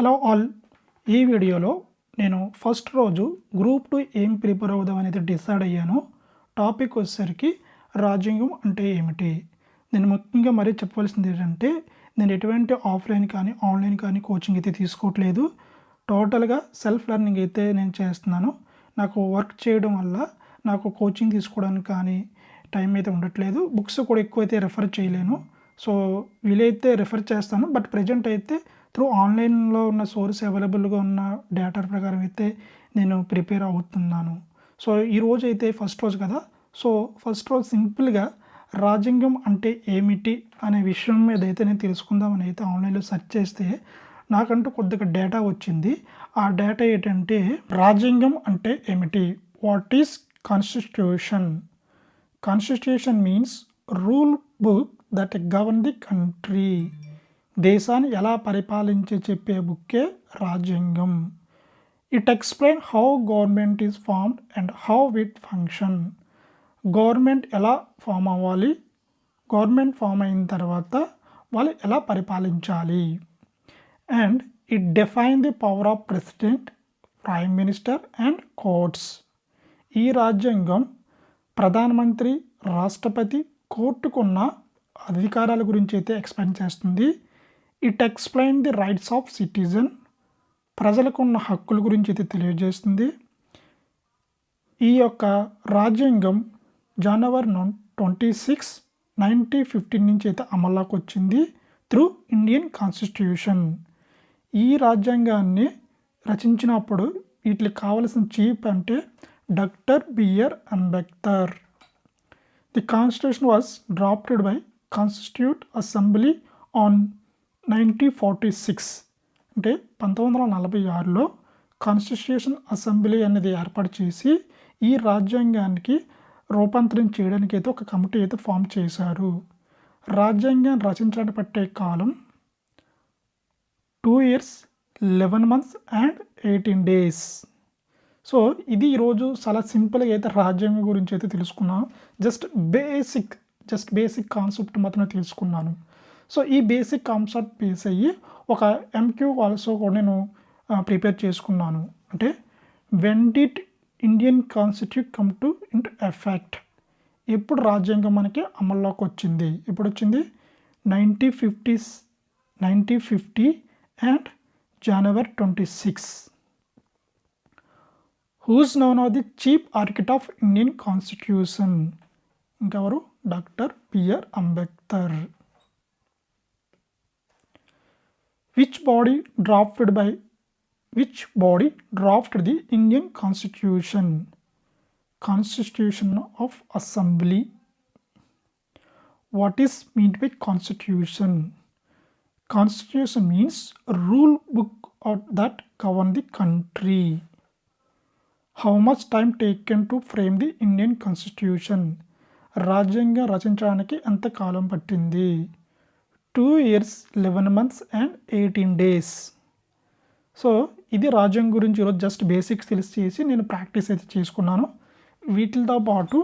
Hello all. ఈ వీడియోలో నేను ఫస్ట్ రోజు గ్రూప్ 2 ఏం ప్రిపేర్ అవుదాం అనేది డిసైడ్ అయ్యాను. టాపిక్ వచ్చేసరికి రాజ్యాంగం అంటే ఏమిటి? నేను ముఖ్యంగా మరీ చెప్పవలసింది ఏంటంటే, నేను ఎటువంటి ఆఫ్లైన్ కానీ ఆన్లైన్ కానీ కోచింగ్ అయితే తీసుకోవట్లేదు. టోటల్గా సెల్ఫ్ లెర్నింగ్ అయితే నేను చేస్తున్నాను. నాకు వర్క్ చేయడం వల్ల నాకు కోచింగ్ తీసుకోవడానికి కానీ టైం అయితే ఉండట్లేదు. బుక్స్ కూడా ఎక్కువైతే రెఫర్ చేయలేను. సో వీలైతే రెఫర్ చేస్తాను. బట్ ప్రజెంట్ అయితే త్రూ ఆన్లైన్లో ఉన్న సోర్స్ అవైలబుల్గా ఉన్న డేటా ప్రకారం అయితే నేను ప్రిపేర్ అవుతున్నాను. సో ఈరోజు అయితే ఫస్ట్ రోజు కదా. సో ఫస్ట్ రోజు సింపుల్గా రాజ్యాంగం అంటే ఏమిటి అనే విషయం మీద అయితే నేను తెలుసుకుందామని అయితే ఆన్లైన్లో సెర్చ్ చేస్తే నాకంటూ కొద్దిగా డేటా వచ్చింది. ఆ డేటా ఏంటంటే, రాజ్యాంగం అంటే ఏమిటి? What is constitution? Constitution means rule book that govern the country. దేశాన్ని ఎలా పరిపాలించి చెప్పే బుక్కే రాజ్యాంగం. It explain how government is formed and how it function. Government ఎలా ఫామ్ అవ్వాలి, గవర్నమెంట్ ఫామ్ అయిన తర్వాత వాళ్ళు ఎలా పరిపాలించాలి. And it define the power of president, prime minister and courts. ఈ రాజ్యాంగం ప్రధానమంత్రి, రాష్ట్రపతి, కోర్టుకున్న అధికారాల గురించి అయితే ఎక్స్ప్లెయిన్ చేస్తుంది. It explain the rights of citizen. ప్రజలకు ఉన్న హక్కుల గురించి అయితే తెలియజేస్తుంది. ఈ యొక్క రాజ్యాంగం జనవరి 26, 1915 నుంచి అయితే అమల్లోకి వచ్చింది త్రూ ఇండియన్ కాన్స్టిట్యూషన్. ఈ రాజ్యాంగాన్ని రచించినప్పుడు వీటికి కావలసిన చీఫ్ అంటే doctor BR Ambedkar. The constitution was drafted by constituent assembly on 1946. అంటే 1946లో కాన్స్టిట్యూషన్ అసెంబ్లీ అనేది ఏర్పాటు చేసి ఈ రాజ్యాంగానికి రూపాంతరం చేయడానికి అయితే ఒక కమిటీ అయితే ఫామ్ చేశారు. రాజ్యాంగాన్ని రచించడానికి పట్టే కాలం 2 years, 11 months and 18 days. So ఇది ఈరోజు చాలా సింపుల్గా అయితే రాజ్యాంగం గురించి అయితే తెలుసుకున్నాను. జస్ట్ బేసిక్ కాన్సెప్ట్ మాత్రమే తెలుసుకున్నాను. సో ఈ బేసిక్ కాన్సెప్ట్ బేస్ అయ్యి ఒక ఎంక్యూ ఆల్సో కూడా నేను ప్రిపేర్ చేసుకున్నాను. అంటే when did Indian constitute come to into effect? ఎప్పుడు రాజ్యాంగం మనకి అమల్లోకి వచ్చింది? ఎప్పుడు వచ్చింది? 1950 and January 26. Who's known of the chief architect of Indian constitution? ఇంకెవరు? Doctor BR Ambedkar. Which body drafted the Indian Constitution? Constitution of Assembly. What is meant by Constitution? Constitution means rule book that govern the country. How much time taken to frame the Indian Constitution? రాజ్యాంగం రచించడానికి ఎంత కాలం పట్టింది? 2 years, 11 months and 18 days. So ఇది రాజ్యాంగం గురించి ఈరోజు just basics తెలిసి నేను practice అయితే చేసుకున్నాను. వీటితో పాటు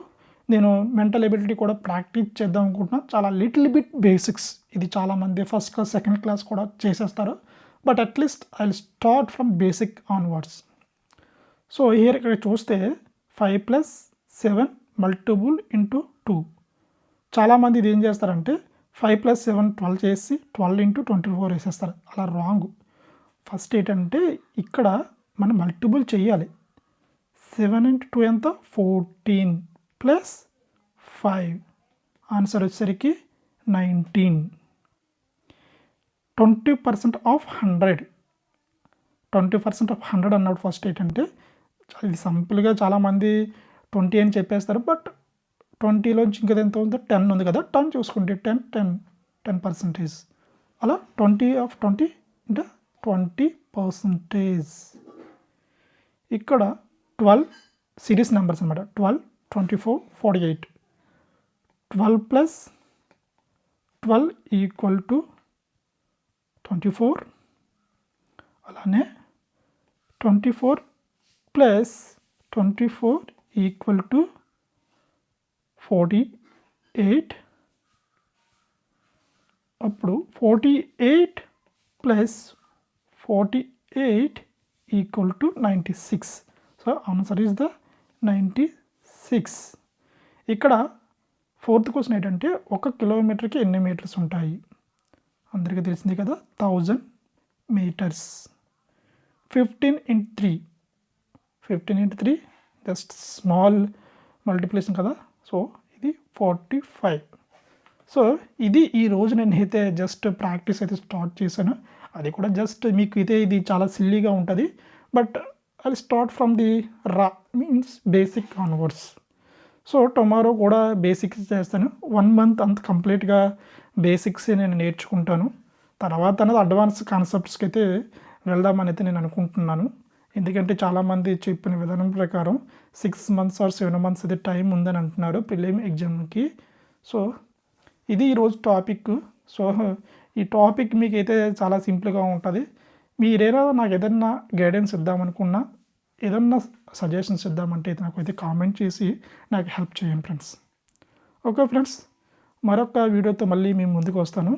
నేను మెంటల్ ఎబిలిటీ కూడా ప్రాక్టీస్ చేద్దాం అనుకుంటున్నాను. చాలా లిటిల్ బిట్ బేసిక్స్. ఇది చాలామంది ఫస్ట్ క్లాస్, సెకండ్ క్లాస్ కూడా చేసేస్తారు. But at least I will start from basic onwards. So ఇక్కడ చూస్తే 5 + 7 మల్టిపుల్ ఇంటూ 2. చాలామంది ఇది ఏం చేస్తారంటే 5 + 7 12 చేసి 12 × 24 వేసేస్తారు. అలా రాంగ్. ఫస్ట్ ఏంటంటే ఇక్కడ మనం మల్టిపుల్ చేయాలి. 7 × 2 ఎంత? 14 + 5. ఆన్సర్ వచ్చేసరికి 19. 20% ఆఫ్ 100. 20% ఆఫ్ 100 అన్నప్పుడు ఫస్ట్ ఏంటంటే ఇది సింపుల్గా చాలామంది 20 అని చెప్పేస్తారు. బట్ 20లోంచి ఇంకా ఎంత ఉందో 10 ఉంది కదా, 10 చూసుకుంటే 10%. అలా 20 ఆఫ్ 20 అంటే 20%. ఇక్కడ 12 సిరీస్ నెంబర్స్ అనమాట. 12, 24, 48. 12 + 12 = 24. అలానే 24 + 24 = 48. అప్పుడు 48 + 48 equal to 96. So answer is the 96. ఇక్కడ ఫోర్త్ క్వశ్చన్ ఏంటంటే 1 కిలోమీటర్కి ఎన్ని మీటర్స్ ఉంటాయి? అందరికీ తెలిసింది కదా, 1000 metres. 15 into 3, 15 into 3 just small multiplication కదా, సో ఇది 45. సో ఇది ఈరోజు నేనైతే జస్ట్ ప్రాక్టీస్ అయితే స్టార్ట్ చేశాను. అది కూడా జస్ట్ మీకు అయితే ఇది చాలా సిల్లీగా ఉంటుంది, but I start from the రా means basic onwards. So tomorrow కూడా బేసిక్స్ చేస్తాను. 1 month అంత కంప్లీట్గా బేసిక్స్ నేను నేర్చుకుంటాను. తర్వాత అనేది అడ్వాన్స్ కాన్సెప్ట్స్కి అయితే వెళ్దామని అయితే నేను అనుకుంటున్నాను. ఎందుకంటే చాలామంది చెప్పిన విధానం ప్రకారం 6 months or 7 months అయితే టైం ఉందని అంటున్నారు ప్రిలిమ్ ఎగ్జామ్కి. సో ఇది ఈరోజు టాపిక్. సో ఈ టాపిక్ మీకు అయితే చాలా సింపుల్గా ఉంటుంది. మీరేనా నాకు ఏదన్నా గైడెన్స్ ఇద్దామనుకున్నా, ఏదన్నా సజెషన్స్ ఇద్దామంటే నాకు అయితే కామెంట్ చేసి నాకు హెల్ప్ చేయండి ఫ్రెండ్స్. ఓకే ఫ్రెండ్స్, మరొక వీడియోతో మళ్ళీ మేము ముందుకు వస్తాను.